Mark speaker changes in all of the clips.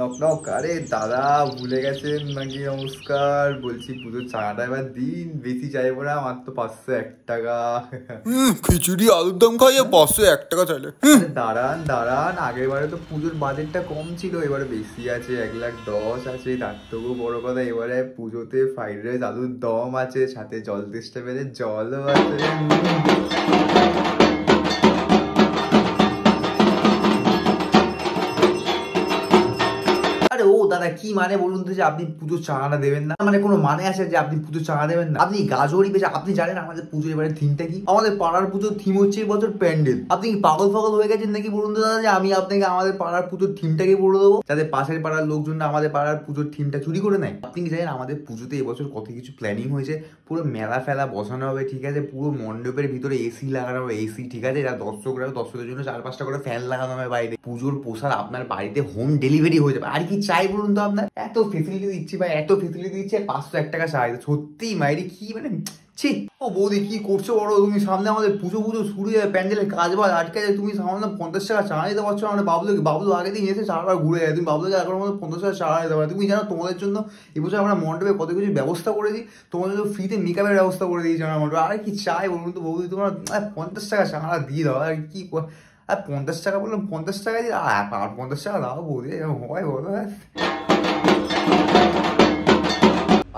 Speaker 1: Knock knock. আরে দাদা ভুলে গেছেন নাকি? নমস্কার, বলছি পুজোর চাঁদাটা এবার দিন, বেশি চাইবো না, মাত্র 501 টাকা।
Speaker 2: খিচুড়ি আলুর দম খাইয়ে 501 টাকা চাইলে?
Speaker 1: আরে দাঁড়ান দাঁড়ান, আগের বারে তো পুজোর বাজেটটা কম ছিল, এবারে বেশি আছে, 1,10,000 আছে। তার থেকেও বড় কথা, এবারে পুজোতে ফ্রাইড রাইস আলুর দম আছে, সাথে জল তেষ্টা পেলে জলও আছে। আরে ও দাদা, কি মানে বলুন তো যে আপনি পুজোর চাঁদাটা দেবেন না? মানে কোনো মানে আছে যে আপনি পুজোর চাঁদা দেবেন না? আপনি গাজরই বেশি। আপনি জানেন আমাদের পুজোর এবারে থিমটা কি? আমাদের পাড়ার পুজোর থিম হচ্ছে এবছর প্যান্ডেল। আপনি কি পাগল ফাগল হয়ে গেছেন নাকি বলুন তো দাদা, যে আমি আপনাকে আমাদের পাড়ার পুজোর থিমটাকে বলে দেবো, যাতে পাশের পাড়ার লোকজন আমাদের পাড়ার পুজোর থিমটা চুরি করে নেয়? আপনি কি জানেন আমাদের পুজোতে এবছর কত কিছু প্ল্যানিং হয়েছে? পুরো মেলা ফেলা বসানো হবে, ঠিক আছে? পুরো মণ্ডপের ভিতরে এসি লাগানো হবে, এসি, ঠিক আছে? এরা দর্শকদের জন্য 4-5টা করে ফ্যান লাগানো হবে বাইরে। পুজোর প্রসাদ আপনার বাড়িতে হোম ডেলিভারি হয়ে যাবে। আর কি চাই বলুন তো? আপনার এত ফেসিলিটি দিচ্ছি ভাই, এত ফেসিলিটি দিচ্ছে, 501 টাকা চাই? সত্যি মাইরি কি মানে, ছি। ও বৌদি, কি করছো বড় তুমি? সামনে আমাদের পুজো শুরু হয়ে প্যান্ডেলের কাজ বাজ আটকে যায়, তুমি সামনে 50 টাকা চাঁদা দিতে পারছো না? বাবলু আগের দিন এসে সারাবার ঘুরে যায়, তুমি বাবলুকে এখন মধ্যে 50 টাকা চাঁদা দিতে পারো? তুমি জানো তোমাদের জন্য এবছর আমরা মণ্ডপে কত কিছু ব্যবস্থা করেছি? তোমাদের জন্য ফ্রিতে মেকআপের ব্যবস্থা করে দিয়েছি আমরা মণ্ডপে। আর কি চাই বলুন তো বৌদি? তোমার 50 টাকা চাঁদা দিয়ে দাও, আর কি? আর 50 টাকা বললাম, 50 টাকা দিয়ে আর 50 টাকা দাও বৌদি, হয় বলো?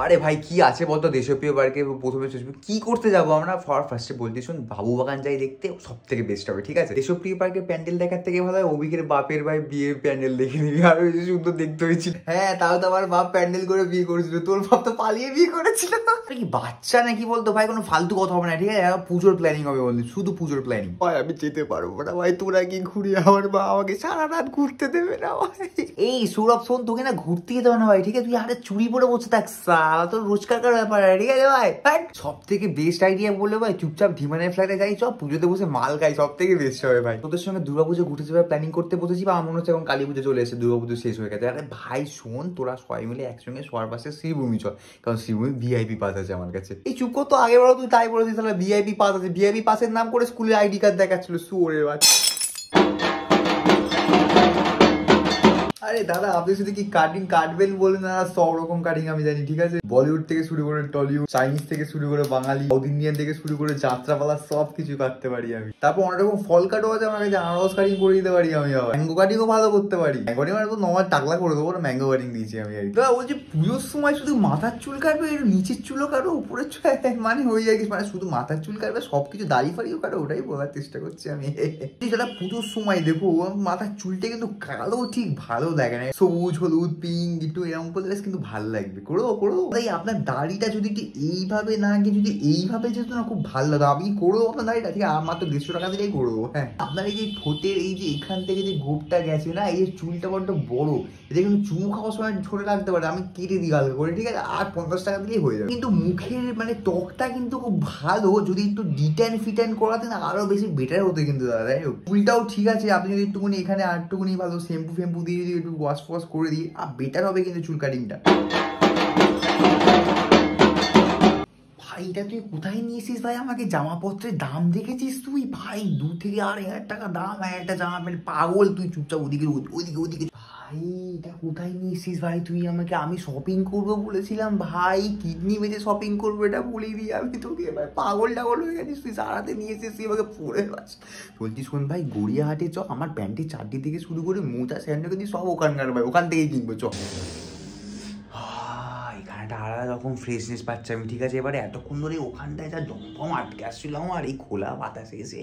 Speaker 1: আরে ভাই, কি আছে বলতো দেশপ্রিয় পার্কে প্রথমে কি করতে যাবো আমরা? ফার্স্টে বলতে শোন, বাবু বাগান যাই দেখতে, সব থেকে বেস্ট হবে, ঠিক আছে? দেশপ্রিয় পার্কের প্যান্ডেল দেখার থেকে ভালো হয় অভিকের বাপের ভাই বিয়ের প্যান্ডেল দেখে নিবি, আরো বেশি সুন্দর দেখতে হয়েছিল। হ্যাঁ, তাও তো আমার বাপ প্যান্ডেল করে বিয়ে করেছিল, তোর বাপ তো পালিয়ে বিয়ে করেছিল। কি বাচ্চা নাকি বলতো ভাই? কোনো ফালতু কথা হবে না, ঠিক আছে? পুজোর প্ল্যানিং হবে বললি, শুধু পুজোর প্ল্যানিং। ভাই আমি যেতে পারবো না ভাই, তোরা কি ঘুরে আমার মা আমাকে সারা রাত ঘুরতে দেবে না ভাই? এই সৌরভ শোন, তোকে না ঘুরতে যেতে হবে না ভাই, ঠিক আছে? তুই আরে চুরি পরে বসে থাক, সারা তোর রোজকার ব্যাপার, ঠিক আছে ভাই? সব থেকে বেস্ট আইডিয়া বললে ভাই, চুপচাপ ধীমানের ফ্ল্যাটে যাই, সব পুজোতে বসে মাল খাই, সব থেকে বেস্ট হবে ভাই। তোদের সঙ্গে দুর্গাপুজো ঘুরতে যাওয়ার প্ল্যানিং করতে বসেছি, বা আমার মনে হচ্ছে এখন কালী পুজো চলে এসেছে, দুর্গাপুজো শেষ হয়ে গেছে। আরে ভাই শোন, তোরা সবাই মিলে একসঙ্গে সবার পাশে শ্রীভূমি চল, কারণ শ্রীভূমি ভিআইপি পাস আছে আমার কাছে। এই চুপ করতো, আগে বলো তুই তাই বলেছিস, তাহলে ভিআইপি পাস আছে। ভিআইপি পাসের নাম করে স্কুলে আইডি কার্ড দেখাচ্ছিল, শুয়োরের বাচ্চা। আরে দাদা, আপনি শুধু কি কাটিং কাটবেন বলে না, সব রকম কাটিং আমি জানি, ঠিক আছে? বলিউড থেকে শুরু করে টলিউড, চাইনিজ থেকে শুরু করে বাঙালি, সাউথ ইন্ডিয়ান থেকে শুরু করে যাত্রাপালা, সব কিছু কাটতে পারি আমি। তারপর অনেক রকম ফল কাটও আছে আমার কাছে, আনারস কাটিং করে দিতে পারি আমি, আবার ম্যাঙ্গো কাটিংও ভালো করতে পারি। ম্যাঙ্গো কাটিং মানে তো নর্মাল টাকলা করে দেবো, ম্যাঙ্গো কাটিং দিয়েছি আমি। আর দাদা বলছি, পুজোর সময় শুধু মাথার চুল কাটবে, এর নিচের চুলও কাটো, উপরের চুল মানে হয়ে যায় কি? মানে শুধু মাথার চুল কাটবে, সবকিছু দাড়ি ফাড়িও কাটো? ওটাই বলার চেষ্টা করছি আমি। যেটা পুজোর সময় দেখো, মাথার চুলটা কিন্তু কালো ঠিক ভালো লাগে না, সবুজ হলুদ পিঙ্ক একটু এরকম করলে কিন্তু ভালো লাগবে। করো তাই আপনার দাড়িটা যদি একটু এইভাবে না গিয়ে যদি এইভাবে যেত না, খুব ভালো লাগবে। আমি করবো আপনার দাড়িটা, ঠিক আছে? মাত্র 150 টাকা দিলেই করবো। হ্যাঁ, আপনার এই যে ঠোঁটের এই যে এখান থেকে যে গোপটা গেছে না, এই যে চুলটা বড্ড বড়, এটা কিন্তু চুমু খাওয়ার সময় ছোট রাখতে পারে, আমি কেটে দিই হালকা করে, ঠিক আছে? আর 50 টাকা দিলেই হয়ে যাবে। কিন্তু মুখের মানে ত্বকটা কিন্তু খুব ভালো, যদি একটু ডিটাইন ফিটাইন করাতেন আরো বেশি বেটার হতো কিন্তু দাদা। চুলটাও ঠিক আছে, আপনি যদি একটুখানি এখানে আর একটুখানি ভালো শ্যাম্পু ফ্যাম্পু দিয়ে যদি একটু ওয়াশ ফোয়াশ করে দিই, আর বেটার হবে কিন্তু চুল কাটিংটা। ভাই এটা তুই কোথায় নিয়েছিস ভাই? আমাকে জামাপত্রের দাম দেখেছিস তুই ভাই? 2 থেকে 2,500 টাকা দাম একটা জামা প্যান্ট, পাগল তুই? চুপচাপ ওদিকে ওদিকে ওদিকে। ভাই এটা কোথায় নিয়েছিস ভাই তুই আমাকে? আমি শপিং করবো বলেছিলাম ভাই, কিডনি বেঁচে শপিং করবো এটা বলে দিই আমি তোকে ভাই। পাগল টাগল হয়ে গেছিস তুই? সারাতে নিয়েছিস তুই আমাকে পরে বাস। বলছি শোন ভাই, গড়িয়াহাটে চ, আমার প্যান্টের চারটি থেকে শুরু করে মোজা স্যান্ডেল দিয়ে সব ওখানকার ভাই, ওখান থেকেই কিনবো চ। এখানটা আলাদা রকম ফ্রেশনেস পাচ্ছি আমি, ঠিক আছে? এবারে এতক্ষণ ধরে ওখানটায় যা দমফম আটকে আসছিলাম, আর এই খোলা বাতাসে এসে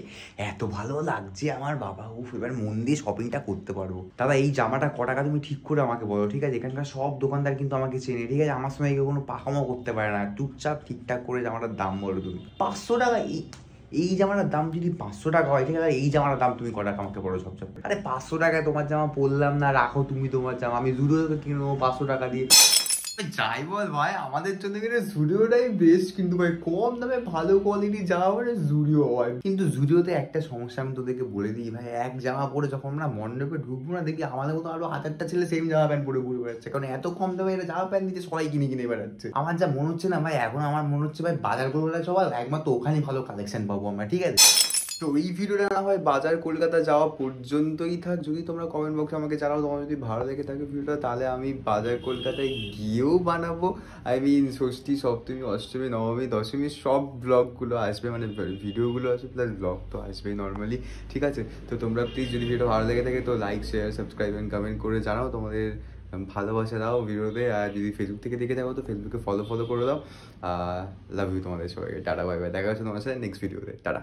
Speaker 1: এত ভালো লাগছে আমার, বাবা উফ, এবার মন দিয়ে শপিংটা করতে পারবো। দাদা এই জামাটা ক টাকা তুমি ঠিক করে আমাকে বলো, ঠিক আছে? এখানকার সব দোকানদার কিন্তু আমাকে চেনে, ঠিক আছে? আমার সময় কেউ কোনো পাকামো করতে পারে না, চুপচাপ ঠিকঠাক করে জামাটার দাম বলো তুমি। 500 টাকা? এই জামাটার দাম যদি 500 টাকা হয়, ঠিক আছে? এই জামাটার দাম তুমি ক টাকা আমাকে বলো সবচেয়ে? আরে 500 টাকায় তোমার জামা পরলাম না, রাখো তুমি তোমার জামা, আমি জুডিও থেকে কিনে নেবো 500 টাকা দিয়ে। যাই বল ভাই, আমাদের জন্য কিন্তু জুডিওটাই বেস্ট কিন্তু ভাই, কম দামে ভালো কোয়ালিটি জামা পরে জুডিও হয়। কিন্তু জুডিওতে একটা সমস্যা আমি তোদেরকে বলে দিই ভাই, এক জামা পরে যখন আমরা মণ্ডপে ঢুকবো না, দেখি আমাদের মতো আরো 1000টা ছেলে সেম জামা প্যান্ট পরে ঘুরে বেড়াচ্ছে, কারণ এত কম দামে এটা জামা প্যান্ট দিচ্ছে, সবাই কিনে বেড়াচ্ছে। আমার যা মনে হচ্ছে না ভাই, এখন আমার মনে হচ্ছে ভাই বাজার করবো সবাই, একমাত্র ওখানেই ভালো কালেকশন পাবো আমরা, ঠিক আছে? তো এই ভিডিওটা না হয় বাজার কলকাতা যাওয়া পর্যন্তই থাক। যদি তোমরা কমেন্ট বক্সে আমাকে জানাও তোমার যদি ভালো লেগে থাকে ভিডিওটা, তাহলে আমি বাজার কলকাতায় গিয়েও বানাবো। আই মিন ষষ্ঠী, সপ্তমী, অষ্টমী, নবমী, দশমী সব ব্লগগুলো আসবে, মানে ভিডিওগুলো আসবে প্লাস ব্লগ তো আসবেই নর্মালি, ঠিক আছে? তো তোমরা প্লিজ যদি ভিডিও ভালো লেগে থাকে তো like, share, subscribe and comment করে জানাও তোমাদের ভালোবাসা দাও ভিডিওতে। আর যদি ফেসবুক থেকে দেখে থাকো তো ফেসবুকে ফলো করে দাও। লাভ ইউ তোমাদের সবাইকে, টাটা বাই বাই, দেখা হচ্ছে তোমার সাথে নেক্সট ভিডিওতে, টাটা।